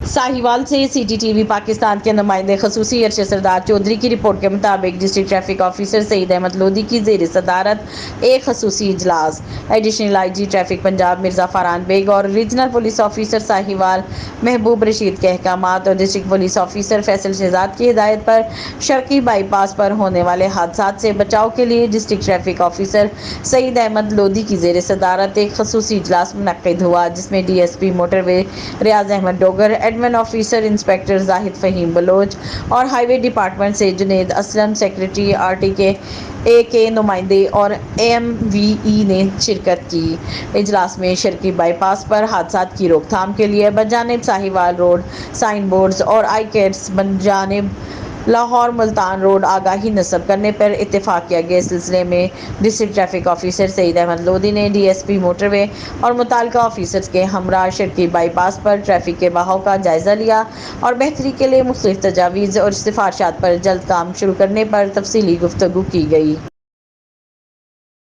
साहिवाल से CCTV पाकिस्तान के नुमाइंदे खसूसी अरशद सरदार चौधरी की रिपोर्ट के मुताबिक district traffic officer Saeed Ahmad Lodhi की ज़ेर सदारत एक खसूसी इजलास additional IG traffic Punjab Mirza Farhan Baig और regional police officer Sahiwal Mehboob Rashid के अहकामात और district police officer Faisal Shahzad की हिदायत पर शर्की बाईपास पर होने वाले हादसात से बचाव के लिए district traffic officer Saeed Ahmad Lodhi की ज़ेर सदारत एक खसूसी इजलास मुनक्किद हुआ, जिसमें DSP motorway Riaz Ahmed Dogar, admin officer inspector Zahid Fahim Baloch और हाईवे डिपार्टमेंट से जुनेद असलम, सेक्रेटरी RTKA के नुमाइंदे और AMVE ने शिरकत की। इजलास में शर्की बाईपास पर हादसात की रोकथाम के लिए बजानिब साहिवाल रोड साइन बोर्ड्स और ICATs बजानिब लाहौर मुल्तान रोड आगाही नस्ब करने पर इत्तेफाक किया गया। इस सिलसिले में district traffic officer Saeed Ahmad Lodhi ने DSP मोटरवे और मुताल्लिका ऑफिसर्स के हमरा शर्की बाईपास पर ट्रैफिक के बहाव का जायजा लिया और बेहतरी के लिए मुख्तलिफ तजावीज़ और सिफारिशात पर जल्द काम शुरू करने पर तफसीली गुफ्तगू की गई।